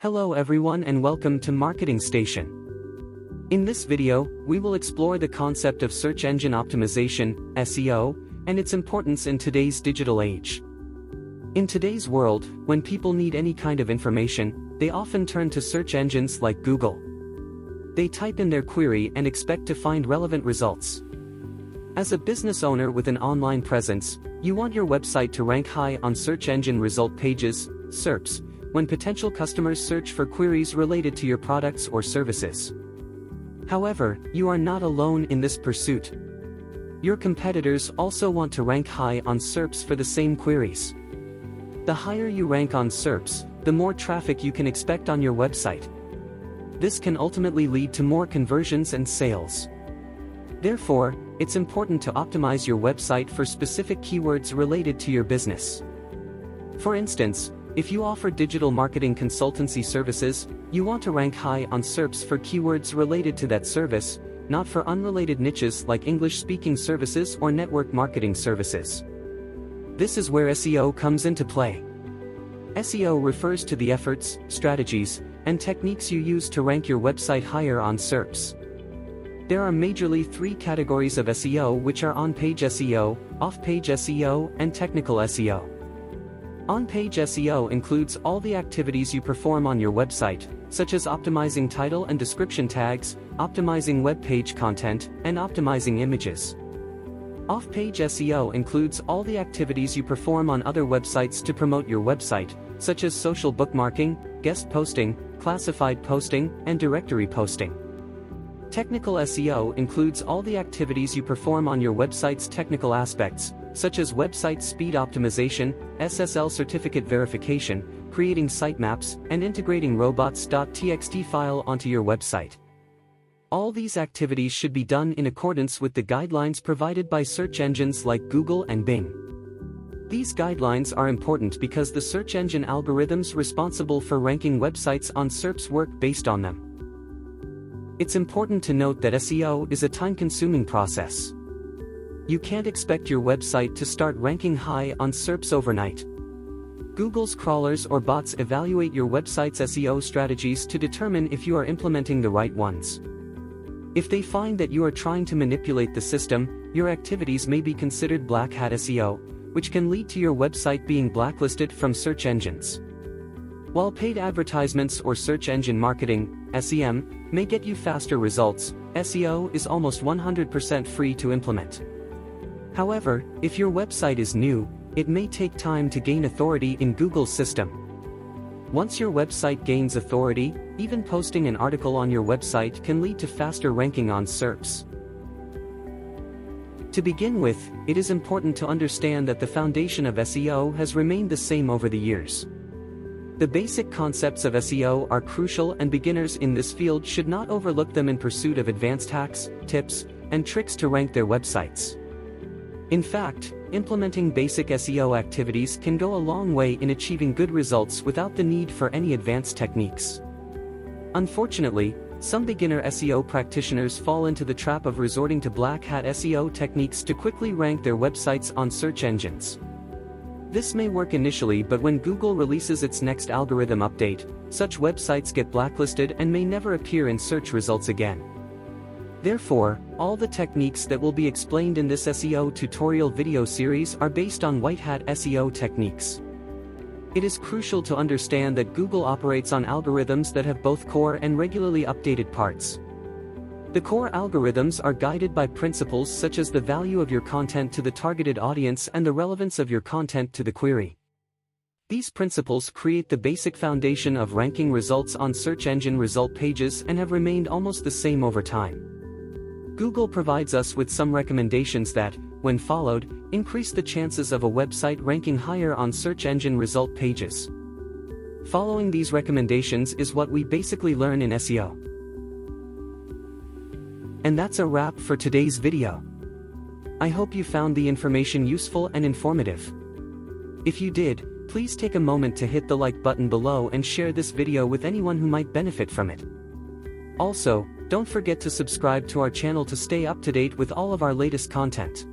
Hello everyone and welcome to Marketing Station. In this video, we will explore the concept of search engine optimization, SEO, and its importance in today's digital age. In today's world, when people need any kind of information, they often turn to search engines like Google. They type in their query and expect to find relevant results. As a business owner with an online presence, you want your website to rank high on search engine result pages, SERPs, when potential customers search for queries related to your products or services. However, you are not alone in this pursuit. Your competitors also want to rank high on SERPs for the same queries. The higher you rank on SERPs, the more traffic you can expect on your website. This can ultimately lead to more conversions and sales. Therefore, it's important to optimize your website for specific keywords related to your business. For instance, if you offer digital marketing consultancy services, you want to rank high on SERPs for keywords related to that service, not for unrelated niches like English-speaking services or network marketing services. This is where SEO comes into play. SEO refers to the efforts, strategies, and techniques you use to rank your website higher on SERPs. There are majorly three categories of SEO, which are on-page SEO, off-page SEO, and technical SEO. On-page SEO includes all the activities you perform on your website, such as optimizing title and description tags, optimizing web page content, and optimizing images. Off-page SEO includes all the activities you perform on other websites to promote your website, such as social bookmarking, guest posting, classified posting, and directory posting. Technical SEO includes all the activities you perform on your website's technical aspects, such as website speed optimization, SSL certificate verification, creating sitemaps, and integrating robots.txt file onto your website. All these activities should be done in accordance with the guidelines provided by search engines like Google and Bing. These guidelines are important because the search engine algorithms responsible for ranking websites on SERPs work based on them. It's important to note that SEO is a time-consuming process. You can't expect your website to start ranking high on SERPs overnight. Google's crawlers or bots evaluate your website's SEO strategies to determine if you are implementing the right ones. If they find that you are trying to manipulate the system, your activities may be considered black hat SEO, which can lead to your website being blacklisted from search engines. While paid advertisements or search engine marketing, SEM, may get you faster results, SEO is almost 100% free to implement. However, if your website is new, it may take time to gain authority in Google's system. Once your website gains authority, even posting an article on your website can lead to faster ranking on SERPs. To begin with, it is important to understand that the foundation of SEO has remained the same over the years. The basic concepts of SEO are crucial, and beginners in this field should not overlook them in pursuit of advanced hacks, tips, and tricks to rank their websites. In fact, implementing basic SEO activities can go a long way in achieving good results without the need for any advanced techniques. Unfortunately, some beginner SEO practitioners fall into the trap of resorting to black hat SEO techniques to quickly rank their websites on search engines. This may work initially, but when Google releases its next algorithm update, such websites get blacklisted and may never appear in search results again. Therefore, all the techniques that will be explained in this SEO tutorial video series are based on white hat SEO techniques. It is crucial to understand that Google operates on algorithms that have both core and regularly updated parts. The core algorithms are guided by principles such as the value of your content to the targeted audience and the relevance of your content to the query. These principles create the basic foundation of ranking results on search engine result pages and have remained almost the same over time. Google provides us with some recommendations that, when followed, increase the chances of a website ranking higher on search engine result pages. Following these recommendations is what we basically learn in SEO. And that's a wrap for today's video. I hope you found the information useful and informative. If you did, please take a moment to hit the like button below and share this video with anyone who might benefit from it. Also, don't forget to subscribe to our channel to stay up to date with all of our latest content.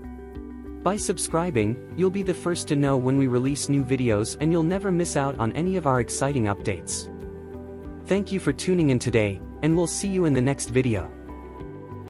By subscribing, you'll be the first to know when we release new videos and you'll never miss out on any of our exciting updates. Thank you for tuning in today, and we'll see you in the next video.